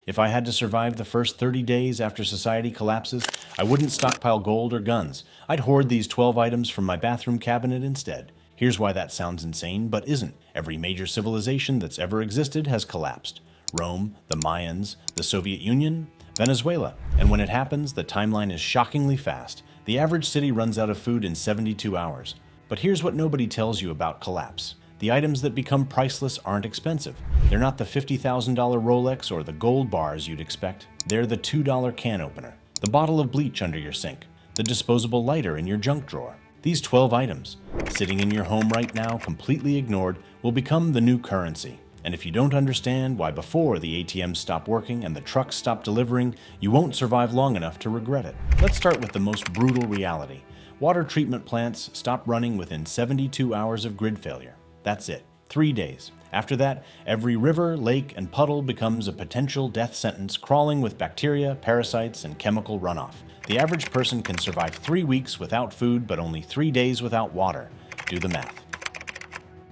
If I had to survive the first 30 days after society collapses, I wouldn't stockpile gold or guns. I'd hoard these 12 items from my bathroom cabinet instead. Here's why that sounds insane, but isn't. Every major civilization that's ever existed has collapsed. Rome, the Mayans, the Soviet Union, Venezuela. And when it happens, the timeline is shockingly fast. The average city runs out of food in 72 hours. But here's what nobody tells you about collapse. The items that become priceless aren't expensive. They're not the $50,000 Rolex or the gold bars you'd expect. They're the $2 can opener, the bottle of bleach under your sink, the disposable lighter in your junk drawer. These 12 items, sitting in your home right now, completely ignored, will become the new currency. And if you don't understand why before the ATMs stop working and the trucks stop delivering, you won't survive long enough to regret it. Let's start with the most brutal reality. Water treatment plants stop running within 72 hours of grid failure. That's it. 3 days. After that, every river, lake, and puddle becomes a potential death sentence crawling with bacteria, parasites, and chemical runoff. The average person can survive 3 weeks without food, but only 3 days without water. Do the math.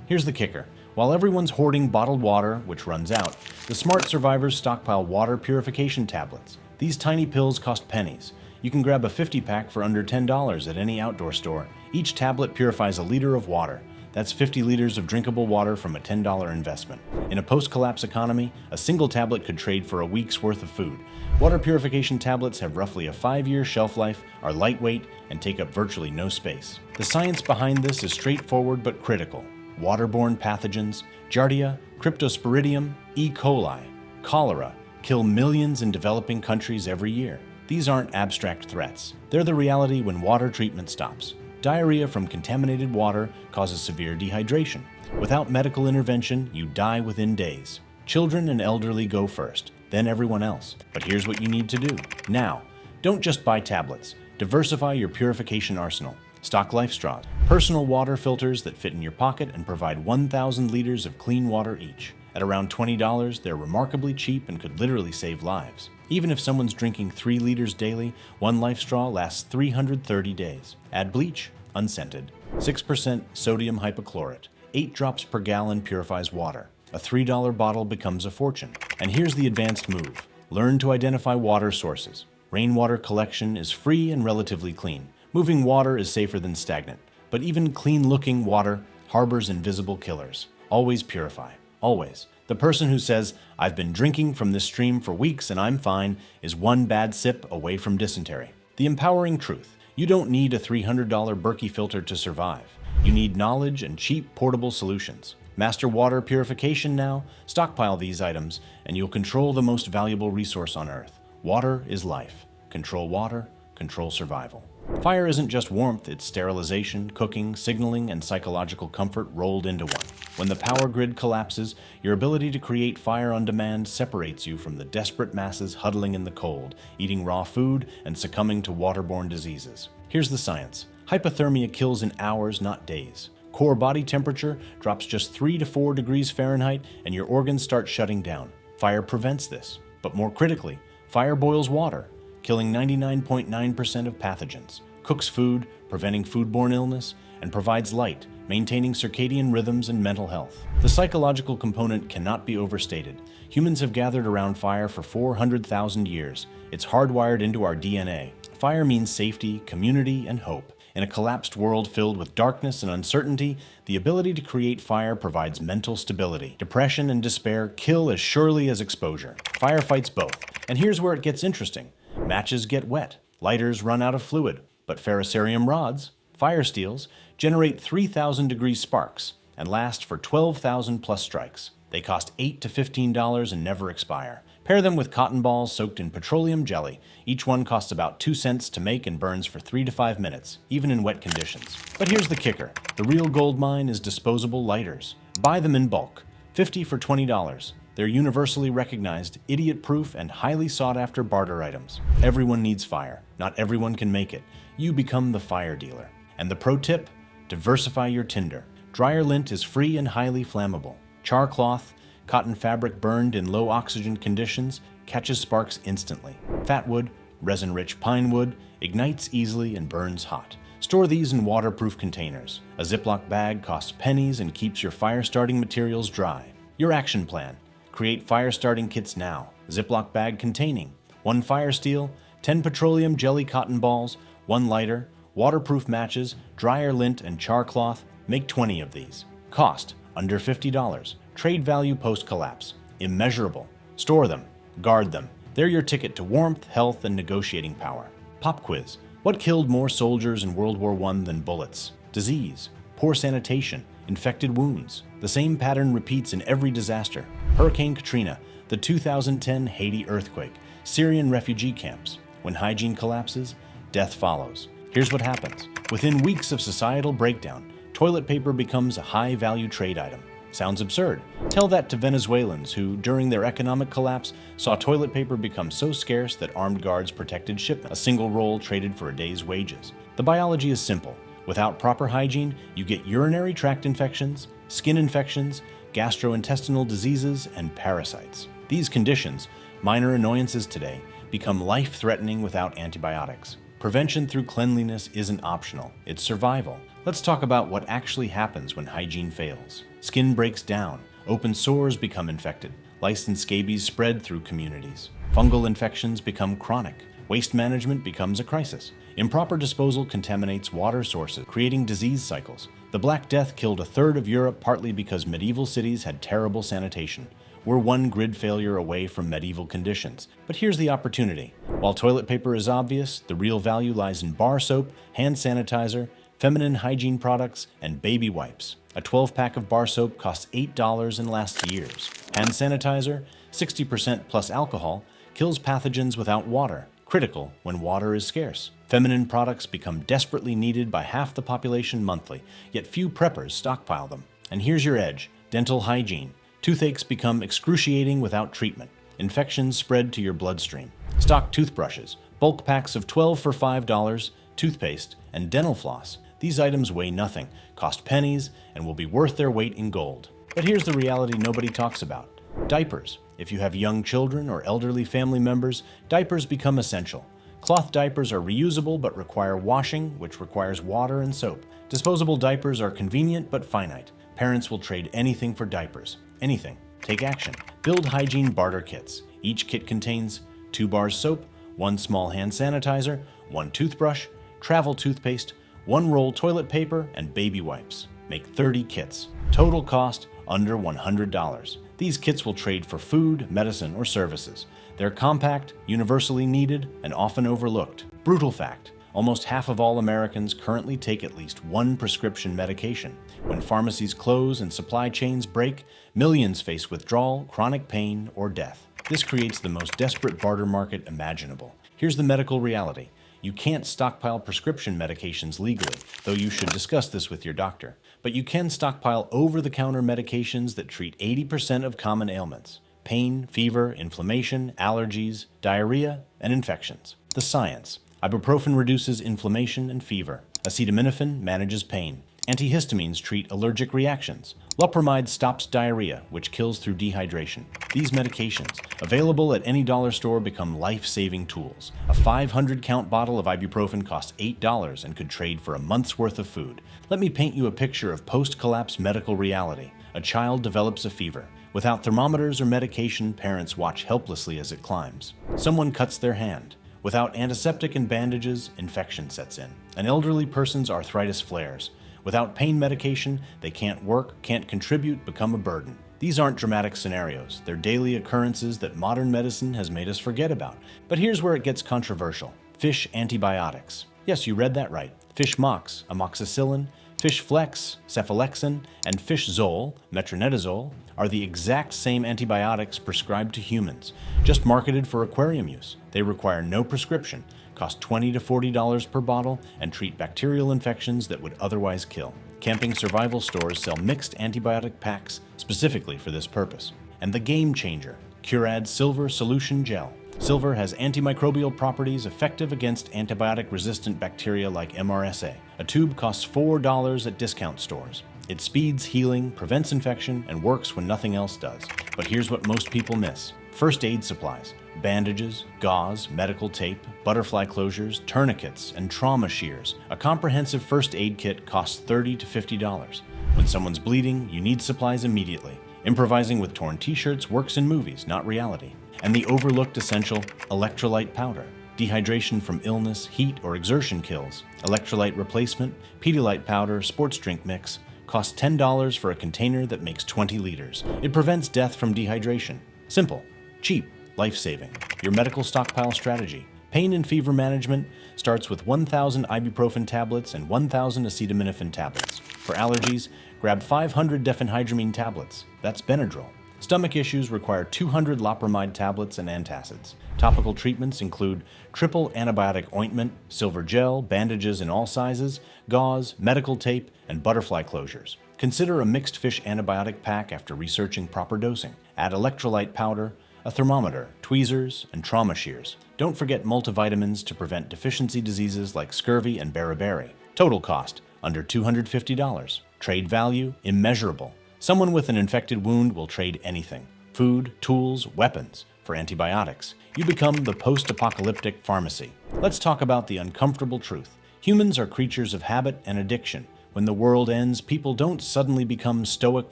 Here's the kicker. While everyone's hoarding bottled water, which runs out, the smart survivors stockpile water purification tablets. These tiny pills cost pennies. You can grab a 50-pack for under $10 at any outdoor store. Each tablet purifies a liter of water. That's 50 liters of drinkable water from a $10 investment. In a post-collapse economy, a single tablet could trade for a week's worth of food. Water purification tablets have roughly a 5-year shelf life, are lightweight, and take up virtually no space. The science behind this is straightforward but critical. Waterborne pathogens, Giardia, Cryptosporidium, E. coli, cholera, kill millions in developing countries every year. These aren't abstract threats. They're the reality when water treatment stops. Diarrhea from contaminated water causes severe dehydration. Without medical intervention, you die within days. Children and elderly go first, then everyone else. But here's what you need to do. Now, don't just buy tablets. Diversify your purification arsenal. Stock Life straws, personal water filters that fit in your pocket and provide 1,000 liters of clean water each. At around $20, they're remarkably cheap and could literally save lives. Even if someone's drinking 3 liters daily, one Life straw lasts 330 days. Add bleach, unscented, 6% sodium hypochlorite, 8 drops per gallon purifies water. A $3 bottle becomes a fortune. And here's the advanced move. Learn to identify water sources. Rainwater collection is free and relatively clean. Moving water is safer than stagnant. But even clean-looking water harbors invisible killers. Always purify. Always. The person who says, "I've been drinking from this stream for weeks and I'm fine," is one bad sip away from dysentery. The empowering truth. You don't need a $300 Berkey filter to survive. You need knowledge and cheap, portable solutions. Master water purification now, stockpile these items, and you'll control the most valuable resource on Earth. Water is life. Control water, control survival. Fire isn't just warmth, it's sterilization, cooking, signaling, and psychological comfort rolled into one. When the power grid collapses, your ability to create fire on demand separates you from the desperate masses huddling in the cold, eating raw food, and succumbing to waterborne diseases. Here's the science. Hypothermia kills in hours, not days. Core body temperature drops just 3 to 4 degrees Fahrenheit, and your organs start shutting down. Fire prevents this. But more critically, fire boils water, killing 99.9% of pathogens, cooks food, preventing foodborne illness, and provides light, maintaining circadian rhythms and mental health. The psychological component cannot be overstated. Humans have gathered around fire for 400,000 years. It's hardwired into our DNA. Fire means safety, community, and hope. In a collapsed world filled with darkness and uncertainty, the ability to create fire provides mental stability. Depression and despair kill as surely as exposure. Fire fights both. And here's where it gets interesting. Matches get wet, lighters run out of fluid, but ferrocerium rods, fire steels, generate 3,000 degree sparks and last for 12,000 plus strikes. They cost $8 to $15 and never expire. Pair them with cotton balls soaked in petroleum jelly. Each one costs about 2 cents to make and burns for 3 to 5 minutes, even in wet conditions. But here's the kicker. The real gold mine is disposable lighters. Buy them in bulk, 50 for $20. They're universally recognized, idiot-proof, and highly sought-after barter items. Everyone needs fire. Not everyone can make it. You become the fire dealer. And the pro tip? Diversify your tinder. Dryer lint is free and highly flammable. Char cloth, cotton fabric burned in low oxygen conditions, catches sparks instantly. Fat wood, resin-rich pine wood, ignites easily and burns hot. Store these in waterproof containers. A Ziploc bag costs pennies and keeps your fire-starting materials dry. Your action plan. Create fire-starting kits now. Ziploc bag containing 1 fire steel, 10 petroleum jelly cotton balls, 1 lighter, waterproof matches, dryer lint, and char cloth. Make 20 of these. Cost under $50. Trade value post-collapse immeasurable. Store them. Guard them. They're your ticket to warmth, health, and negotiating power. Pop quiz. What killed more soldiers in World War I than bullets? Disease, poor sanitation, infected wounds. The same pattern repeats in every disaster. Hurricane Katrina, the 2010 Haiti earthquake, Syrian refugee camps. When hygiene collapses, death follows. Here's what happens. Within weeks of societal breakdown, toilet paper becomes a high-value trade item. Sounds absurd. Tell that to Venezuelans who, during their economic collapse, saw toilet paper become so scarce that armed guards protected shipment. A single roll traded for a day's wages. The biology is simple. Without proper hygiene, you get urinary tract infections, skin infections, gastrointestinal diseases, and parasites. These conditions, minor annoyances today, become life-threatening without antibiotics. Prevention through cleanliness isn't optional, it's survival. Let's talk about what actually happens when hygiene fails. Skin breaks down, open sores become infected, lice and scabies spread through communities. Fungal infections become chronic. Waste management becomes a crisis. Improper disposal contaminates water sources, creating disease cycles. The Black Death killed a third of Europe partly because medieval cities had terrible sanitation. We're one grid failure away from medieval conditions. But here's the opportunity. While toilet paper is obvious, the real value lies in bar soap, hand sanitizer, feminine hygiene products, and baby wipes. A 12-pack of bar soap costs $8 and lasts years. Hand sanitizer, 60% plus alcohol, kills pathogens without water, critical when water is scarce. Feminine products become desperately needed by half the population monthly, yet few preppers stockpile them. And here's your edge: dental hygiene. Toothaches become excruciating without treatment. Infections spread to your bloodstream. Stock toothbrushes, bulk packs of 12 for $5, toothpaste, and dental floss. These items weigh nothing, cost pennies, and will be worth their weight in gold. But here's the reality nobody talks about. Diapers. If you have young children or elderly family members, diapers become essential. Cloth diapers are reusable but require washing, which requires water and soap. Disposable diapers are convenient but finite. Parents will trade anything for diapers. Anything. Take action. Build hygiene barter kits. Each kit contains 2 bars soap, 1 small hand sanitizer, 1 toothbrush, travel toothpaste, 1 roll toilet paper, and baby wipes. Make 30 kits. Total cost under $100. These kits will trade for food, medicine, or services. They're compact, universally needed, and often overlooked. Brutal fact: almost half of all Americans currently take at least 1 prescription medication. When pharmacies close and supply chains break, millions face withdrawal, chronic pain, or death. This creates the most desperate barter market imaginable. Here's the medical reality. You can't stockpile prescription medications legally, though you should discuss this with your doctor. But you can stockpile over-the-counter medications that treat 80% of common ailments: pain, fever, inflammation, allergies, diarrhea, and infections. The science: ibuprofen reduces inflammation and fever. Acetaminophen manages pain. Antihistamines treat allergic reactions. Loperamide stops diarrhea, which kills through dehydration. These medications, available at any dollar store, become life-saving tools. A 500-count bottle of ibuprofen costs $8 and could trade for a month's worth of food. Let me paint you a picture of post-collapse medical reality. A child develops a fever. Without thermometers or medication, parents watch helplessly as it climbs. Someone cuts their hand. Without antiseptic and bandages, infection sets in. An elderly person's arthritis flares. Without pain medication, they can't work, can't contribute, become a burden. These aren't dramatic scenarios. They're daily occurrences that modern medicine has made us forget about. But here's where it gets controversial. Fish antibiotics. Yes, you read that right. Fish mox, amoxicillin, fish flex, cephalexin, and fish zole, metronidazole, are the exact same antibiotics prescribed to humans, just marketed for aquarium use. They require no prescription, cost $20 to $40 per bottle, and treat bacterial infections that would otherwise kill. Camping survival stores sell mixed antibiotic packs specifically for this purpose. And the game changer, Curad's Silver Solution Gel. Silver has antimicrobial properties effective against antibiotic-resistant bacteria like MRSA. A tube costs $4 at discount stores. It speeds healing, prevents infection, and works when nothing else does. But here's what most people miss. First aid supplies. Bandages, gauze, medical tape, butterfly closures, tourniquets, and trauma shears. A comprehensive first aid kit costs $30 to $50. When someone's bleeding, you need supplies immediately. Improvising with torn t-shirts works in movies, not reality. And the overlooked essential electrolyte powder. Dehydration from illness, heat, or exertion kills. Electrolyte replacement, Pedialyte powder, sports drink mix, costs $10 for a container that makes 20 liters. It prevents death from dehydration. Simple, cheap, life-saving. Your medical stockpile strategy. Pain and fever management starts with 1,000 ibuprofen tablets and 1,000 acetaminophen tablets. For allergies, grab 500 diphenhydramine tablets. That's Benadryl. Stomach issues require 200 loperamide tablets and antacids. Topical treatments include triple antibiotic ointment, silver gel, bandages in all sizes, gauze, medical tape, and butterfly closures. Consider a mixed fish antibiotic pack after researching proper dosing. Add electrolyte powder, a thermometer, tweezers, and trauma shears. Don't forget multivitamins to prevent deficiency diseases like scurvy and beriberi. Total cost, under $250. Trade value, immeasurable. Someone with an infected wound will trade anything. Food, tools, weapons for antibiotics. You become the post-apocalyptic pharmacy. Let's talk about the uncomfortable truth. Humans are creatures of habit and addiction. When the world ends, people don't suddenly become stoic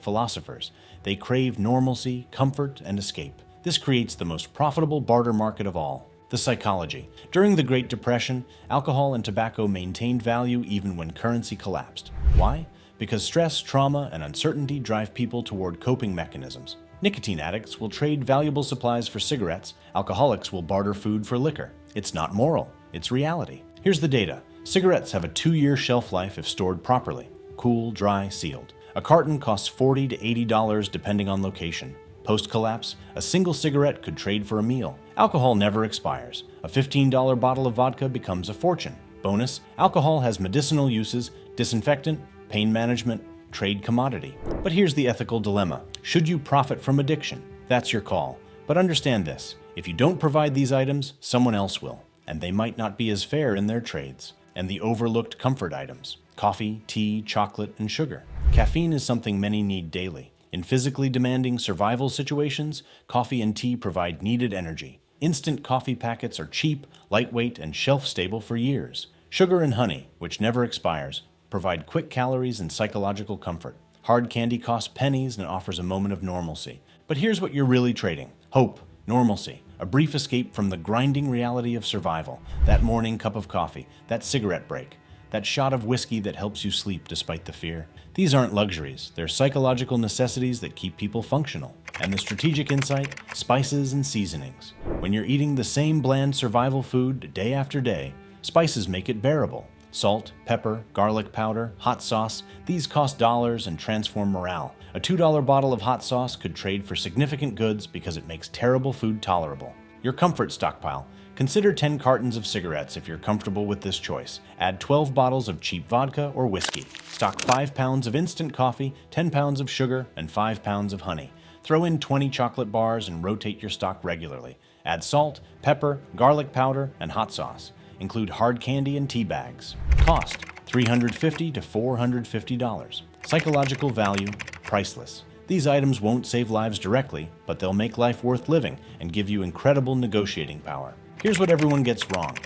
philosophers. They crave normalcy, comfort, and escape. This creates the most profitable barter market of all. The psychology. During the Great Depression, alcohol and tobacco maintained value even when currency collapsed. Why? Because stress, trauma, and uncertainty drive people toward coping mechanisms. Nicotine addicts will trade valuable supplies for cigarettes. Alcoholics will barter food for liquor. It's not moral, it's reality. Here's the data. Cigarettes have a 2-year shelf life if stored properly. Cool, dry, sealed. A carton costs $40 to $80 depending on location. Post-collapse, a single cigarette could trade for a meal. Alcohol never expires. A $15 bottle of vodka becomes a fortune. Bonus, alcohol has medicinal uses, disinfectant, pain management, trade commodity. But here's the ethical dilemma. Should you profit from addiction? That's your call. But understand this, if you don't provide these items, someone else will, and they might not be as fair in their trades. And the overlooked comfort items. Coffee, tea, chocolate, and sugar. Caffeine is something many need daily. In physically demanding survival situations, coffee and tea provide needed energy. Instant coffee packets are cheap, lightweight, and shelf-stable for years. Sugar and honey, which never expires, provide quick calories and psychological comfort. Hard candy costs pennies and offers a moment of normalcy. But here's what you're really trading. Hope, normalcy, a brief escape from the grinding reality of survival. That morning cup of coffee, that cigarette break, that shot of whiskey that helps you sleep despite the fear. These aren't luxuries, they're psychological necessities that keep people functional. And the strategic insight, spices and seasonings. When you're eating the same bland survival food day after day, spices make it bearable. Salt, pepper, garlic powder, hot sauce, these cost dollars and transform morale. A $2 bottle of hot sauce could trade for significant goods because it makes terrible food tolerable. Your comfort stockpile. Consider 10 cartons of cigarettes if you're comfortable with this choice. Add 12 bottles of cheap vodka or whiskey. Stock 5 pounds of instant coffee, 10 pounds of sugar, and 5 pounds of honey. Throw in 20 chocolate bars and rotate your stock regularly. Add salt, pepper, garlic powder, and hot sauce. Include hard candy and tea bags. Cost, $350 to $450. Psychological value, priceless. These items won't save lives directly, but they'll make life worth living and give you incredible negotiating power. Here's what everyone gets wrong.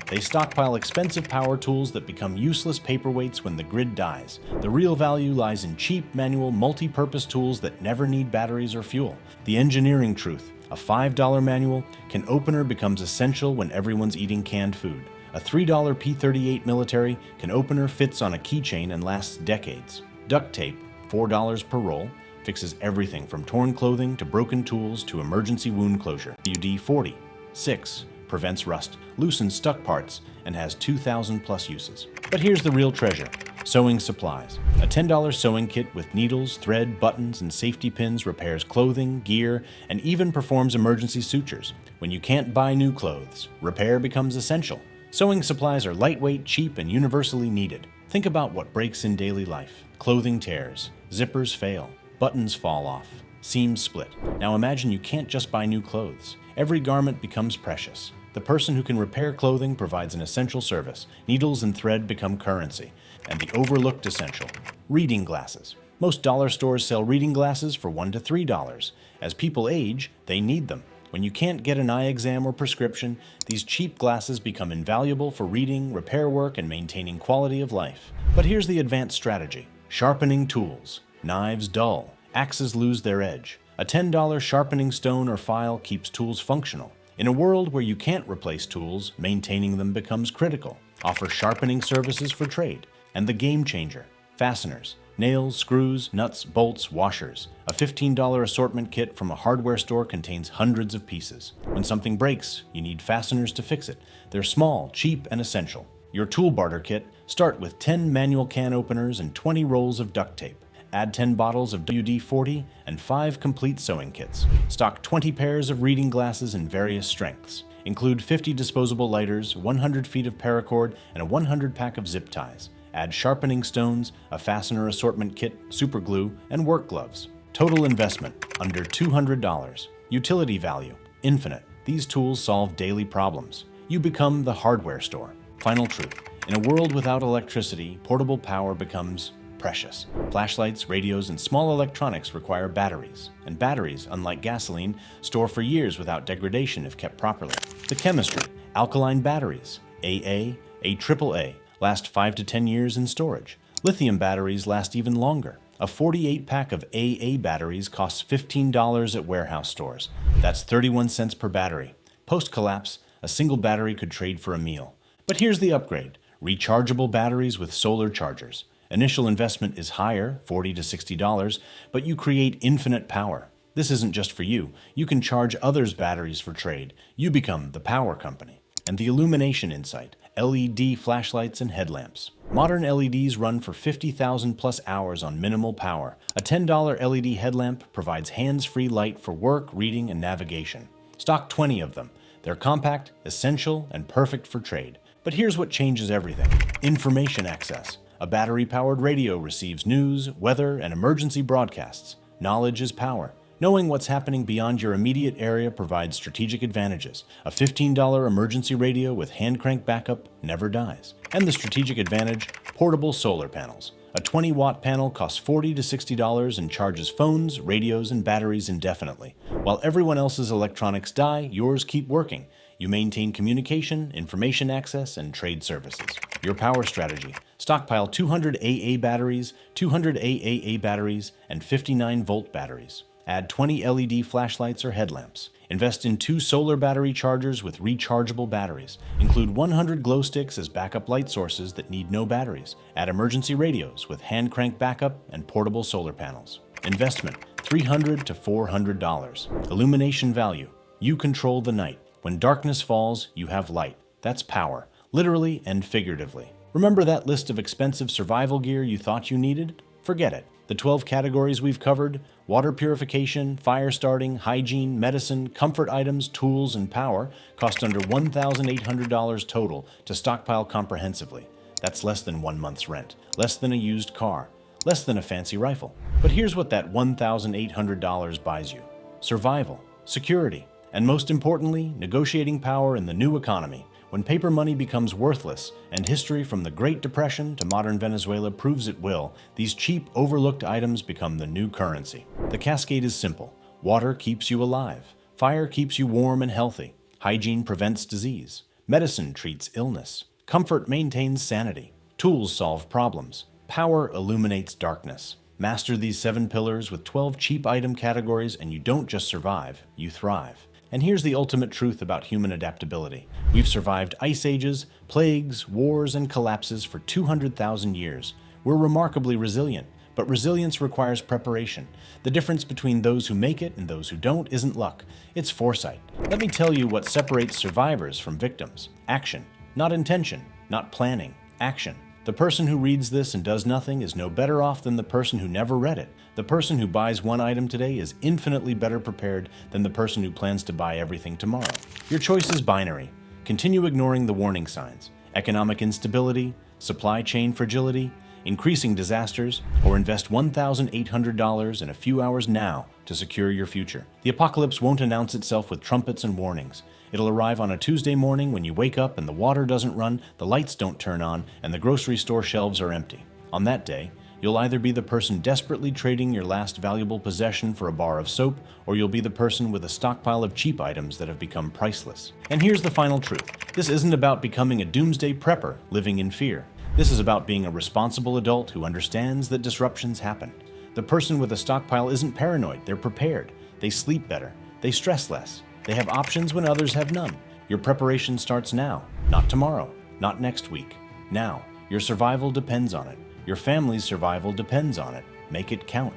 They stockpile expensive power tools that become useless paperweights when the grid dies. The real value lies in cheap, manual, multi-purpose tools that never need batteries or fuel. The engineering truth. A $5 manual can opener becomes essential when everyone's eating canned food. A $3 P38 military can opener fits on a keychain and lasts decades. Duct tape, $4 per roll, fixes everything from torn clothing to broken tools to emergency wound closure. WD-40, 6, prevents rust, loosens stuck parts, and has 2,000 plus uses. But here's the real treasure. Sewing supplies. A $10 sewing kit with needles, thread, buttons, and safety pins repairs clothing, gear, and even performs emergency sutures. When you can't buy new clothes, repair becomes essential. Sewing supplies are lightweight, cheap, and universally needed. Think about what breaks in daily life. Clothing tears, zippers fail, buttons fall off, seams split. Now imagine you can't just buy new clothes. Every garment becomes precious. The person who can repair clothing provides an essential service. Needles and thread become currency. And the overlooked essential, reading glasses. Most dollar stores sell reading glasses for $1 to $3. As people age, they need them. When you can't get an eye exam or prescription, these cheap glasses become invaluable for reading, repair work, and maintaining quality of life. But here's the advanced strategy. Sharpening tools. Knives dull. Axes lose their edge. A $10 sharpening stone or file keeps tools functional. In a world where you can't replace tools, maintaining them becomes critical. Offer sharpening services for trade. And the game changer, fasteners. Nails, screws, nuts, bolts, washers. A $15 assortment kit from a hardware store contains hundreds of pieces. When something breaks, you need fasteners to fix it. They're small, cheap, and essential. Your tool barter kit, start with 10 manual can openers and 20 rolls of duct tape. Add 10 bottles of WD-40 and 5 complete sewing kits. Stock 20 pairs of reading glasses in various strengths. Include 50 disposable lighters, 100 feet of paracord, and a 100 pack of zip ties. Add sharpening stones, a fastener assortment kit, super glue, and work gloves. Total investment, under $200. Utility value, infinite. These tools solve daily problems. You become the hardware store. Final truth, in a world without electricity, portable power becomes precious. Flashlights, radios, and small electronics require batteries. And batteries, unlike gasoline, store for years without degradation if kept properly. The chemistry, alkaline batteries, AA, AAA, last 5 to 10 years in storage. Lithium batteries last even longer. A 48-pack of AA batteries costs $15 at warehouse stores. That's 31 cents per battery. Post-collapse, a single battery could trade for a meal. But here's the upgrade. Rechargeable batteries with solar chargers. Initial investment is higher, $40 to $60, but you create infinite power. This isn't just for you. You can charge others' batteries for trade. You become the power company. And the illumination insight, LED flashlights and headlamps. Modern LEDs run for 50,000 plus hours on minimal power. A $10 LED headlamp provides hands-free light for work, reading, and navigation. Stock 20 of them. They're compact, essential, and perfect for trade. But here's what changes everything. Information access. A battery-powered radio receives news, weather, and emergency broadcasts. Knowledge is power. Knowing what's happening beyond your immediate area provides strategic advantages. A $15 emergency radio with hand crank backup never dies. And the strategic advantage, portable solar panels. A 20-watt panel costs $40 to $60 and charges phones, radios, and batteries indefinitely. While everyone else's electronics die, yours keep working. You maintain communication, information access, and trade services. Your power strategy. Stockpile 200 AA batteries, 200 AAA batteries, and 59-volt batteries. Add 20 LED flashlights or headlamps. Invest in 2 solar battery chargers with rechargeable batteries. Include 100 glow sticks as backup light sources that need no batteries. Add emergency radios with hand crank backup and portable solar panels. Investment, $300 to $400. Illumination value. You control the night. When darkness falls, you have light. That's power, literally and figuratively. Remember that list of expensive survival gear you thought you needed? Forget it. The 12 categories we've covered, water purification, fire starting, hygiene, medicine, comfort items, tools, and power, cost under $1,800 total to stockpile comprehensively. That's less than 1 month's rent, less than a used car, less than a fancy rifle. But here's what that $1,800 buys you. Survival, security, and most importantly, negotiating power in the new economy. When paper money becomes worthless, and history from the Great Depression to modern Venezuela proves it will, these cheap, overlooked items become the new currency. The cascade is simple. Water keeps you alive. Fire keeps you warm and healthy. Hygiene prevents disease. Medicine treats illness. Comfort maintains sanity. Tools solve problems. Power illuminates darkness. Master these 7 pillars with 12 cheap item categories and you don't just survive, you thrive. And here's the ultimate truth about human adaptability. We've survived ice ages, plagues, wars, and collapses for 200,000 years. We're remarkably resilient, but resilience requires preparation. The difference between those who make it and those who don't isn't luck, it's foresight. Let me tell you what separates survivors from victims. Action. Not intention, not planning. Action. The person who reads this and does nothing is no better off than the person who never read it. The person who buys one item today is infinitely better prepared than the person who plans to buy everything tomorrow. Your choice is binary. Continue ignoring the warning signs. Economic instability, supply chain fragility, increasing disasters, or invest $1,800 in a few hours now to secure your future. The apocalypse won't announce itself with trumpets and warnings. It'll arrive on a Tuesday morning when you wake up and the water doesn't run, the lights don't turn on, and the grocery store shelves are empty. On that day, you'll either be the person desperately trading your last valuable possession for a bar of soap, or you'll be the person with a stockpile of cheap items that have become priceless. And here's the final truth. This isn't about becoming a doomsday prepper living in fear. This is about being a responsible adult who understands that disruptions happen. The person with a stockpile isn't paranoid, they're prepared. They sleep better. They stress less. They have options when others have none. Your preparation starts now, not tomorrow, not next week. Now, your survival depends on it. Your family's survival depends on it. Make it count.